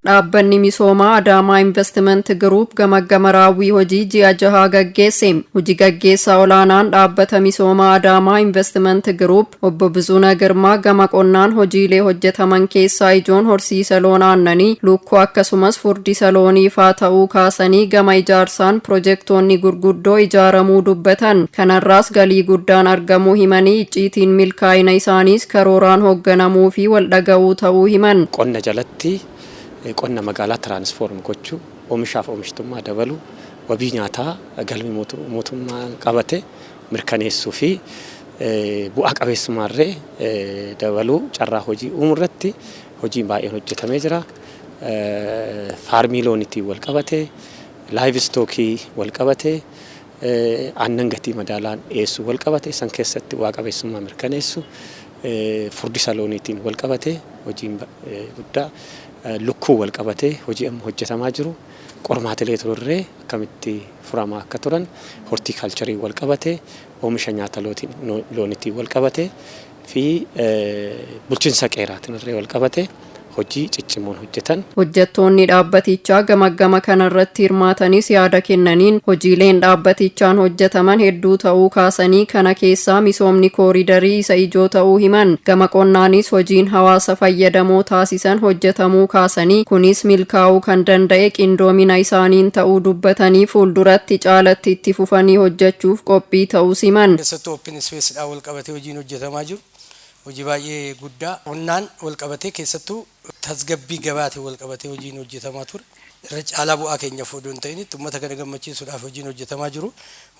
dhaabbanni misoomaa Adaamaa Investment Group gamaggama raawwii hojii ji'a jahaa gaggeesse. Hojii gaggeessaa olaanaan dhaabbata misoomaa Adaamaa Investment Group obbo Bizuna Girmaa gama qonnaan hojiilee hojjetaman keessaa ijoon horsiisa loon aannanii lukkuu akkasumas furdisa loonii faa ta'uu kaasanii gama ijaarsaan piroojeektoonni gurguddoo ijaaramuu dubbatan. Kanarraas galii guddaan argamuu himanii icciitiin milkaa'ina isaaniis karooraan hoogganamuu fi wal dhaga'uu ta'uu himan. Qonna jalatti qonna magaalaa tiraansfoorm gochuu oomishaaf oomishtummaa dabaluu wabii nyaataa galmi mootummaa qabate mirkaneessuu fi bu'aa qabeessummaarree dabaluu carraa hojii uumurratti hojiin baay'een hojjetamee jira. Faarmii looniitiin wal qabate laayiv stookii wal qabate aannan gatii madaalaan dhiyeessuu wal qabate san keessatti bu'aa qabeessummaa mirkaneessu furdisa looniitiin wal qabate hojiin guddaa lukkuu wal qabate hojii amma hojjetamaa jiru qormaatilee turre akkamitti furamaa akka turan hortiikaalcharii wal qabate oomisha nyaata looniitiin wal qabate fi bulchiinsa qeeraatiin wal qabate hojii ciccimoon hojjetan. Hojjettoonni dhaabbatichaa gamaggama kanarratti hirmaatanis yaada kennaniin hojiileen dhaabbatichaan hojjetaman hedduu ta'uu kaasanii kana keessaa misoomni kooriidarii isa ijoo ta'uu himan. Gama qonnaanis hojiin hawaasa fayyadamoo taasisan hojjetamuu kaasanii kunis milkaa'uu kan danda'e qindoomina isaaniin ta'uu dubbatanii fuulduratti caalatti itti fufanii hojjechuuf qophii ta'uu himan. Keessattuu open space wal qabatee hojiin hojjetamaa jiru. Hojii baay'ee guddaa qonnaan wal qabatee keessattuu tasgabbii gabaatee wal qabatee hojiin hojjetamaa ture. Irra caalaa bu'aa keenya fuudhuun ta'in uummata kana gammachiisuudhaaf hojiin hojjetamaa jiru.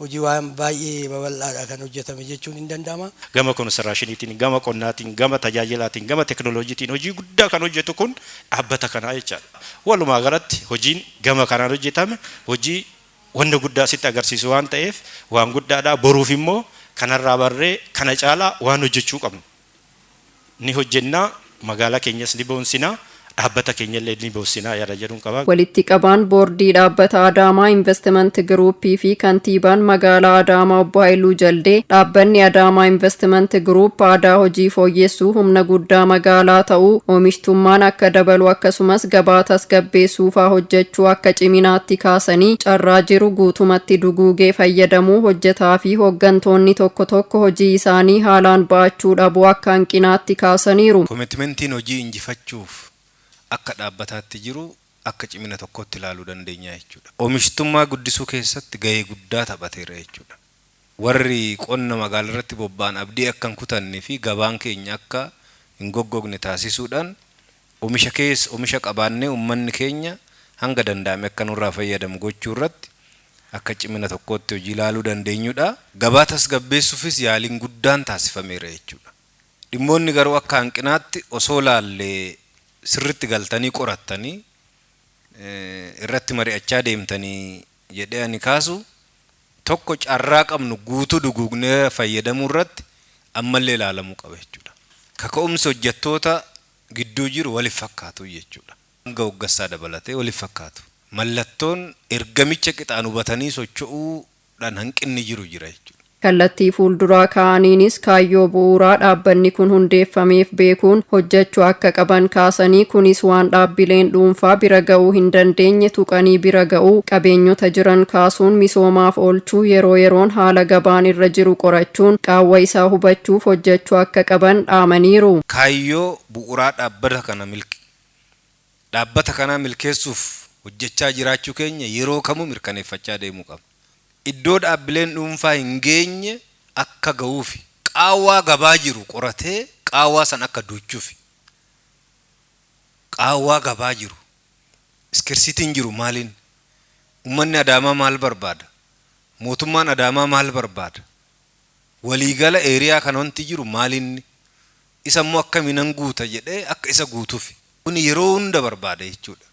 Hojii waan baay'ee babal'aadha kan hojjetame jechuun hin danda'ama. Gama konistiraashiniitiin, gama qonnaatiin, gama tajaajilaatiin, gama teknooloojiitiin hojii guddaa kan hojjetu kun dhaabbata kanaa jechaadha. Walumaa galatti hojiin gama kanaan hojjetame hojii wanta guddaa sitti agarsiisu waan ta'eef waan guddaadha. Boruuf immoo kanarraa barree kana caalaa waan hojjechuu qabnu. Ni hojjennaa magaalaa keenyas ni boonsinaa dhaabbata keenyallee ni boonsinaa yaada jedhuun qaba. Walitti qabaan boordii dhaabbata Adaamaa Investment Group fi kantiibaan magaalaa Adaamaa obbo Haayiluu Jaldee dhaabbanni Adaamaa Investment Group aadaa hojii fooyyessuu humna guddaa magaalaa ta'uu oomishtummaan akka dabalu akkasumas gabaa tasgabbeessuu faa hojjechuu akka ciminaatti kaasanii carraa jiru guutumatti duguugee fayyadamuu hojjetaa fi hooggantoonni tokko tokko hojii isaanii haalaan ba'achuu dhabuu akka hanqinaatti kaasaniiru. Komitmentiin hojii injifachuuf akka dhaabbataatti jiru akka cimina tokkotti ilaaluu dandeenya jechuudha. Oomishtummaa guddisuu keessatti gahee guddaa taphateera jechuudha. Warri qonna magaalaa irratti bobba'an abdii akka hin kutannee fi gabaan keenya akka hin goggogne taasisuudhaan oomisha qabaannee uummanni keenya hanga danda'ame akka nurraa fayyadamu gochuu irratti akka cimina tokkotti hojii ilaaluu dandeenyudha. Gabaa tasgabbeessuufis yaaliin guddaan taasifameera jechuudha. Dhimmoonni garuu akka hanqinaatti osoo laallee sirritti galtanii qorattanii irratti mari'achaa deemtanii jedhee ani kaasu tokko carraa qabnu guutuu duguugnee fayyadamuu irratti ammallee ilaalamuu qaba jechuudha. Kaka'umsi hojjettoota gidduu jiru waliif fakkaatu jechuudha. Hanga hoggassaa dabalatee waliif fakkaatu. Mallattoon ergamicha qixaan hubatanii socho'uudhaan hanqinni jiru jira jechuudha. Kallattii fuulduraa kaa'aniinis kaayyoo bu'uuraa dhaabbanni kun hundeeffameef beekuun hojjechuu akka qaban kaasanii kunis waan dhaabbileen dhuunfaa bira ga'uu hin dandeenye tuqanii bira ga'uu qabeenyota jiran kaasuun misoomaaf oolchuu yeroo yeroon haala gabaan irra jiru qorachuun qaawwa isaa hubachuuf hojjechuu akka qaban dhaamaniiru. Kaayyoo bu'uuraa dhaabbata kanaa milkeessuuf hojjechaa jiraachuu keenya yeroo kamuu mirkaneeffachaa deemuu qabna. Iddoo dhaabbileen dhuunfaa hin geenye akka ga'uufi qaawwaa gabaa jiru qoratee qaawwaa san akka duuchuufi qaawwaa gabaa jiru iskirsitiin jiru maaliin uummanni Adaamaa maal barbaada mootummaan Adaamaa maal barbaada waliigala eeriyaa kan wanti jiru maaliin isa immoo akkamiin guuta jedhee akka isa guutuufi kun yeroo hunda barbaada jechuudha.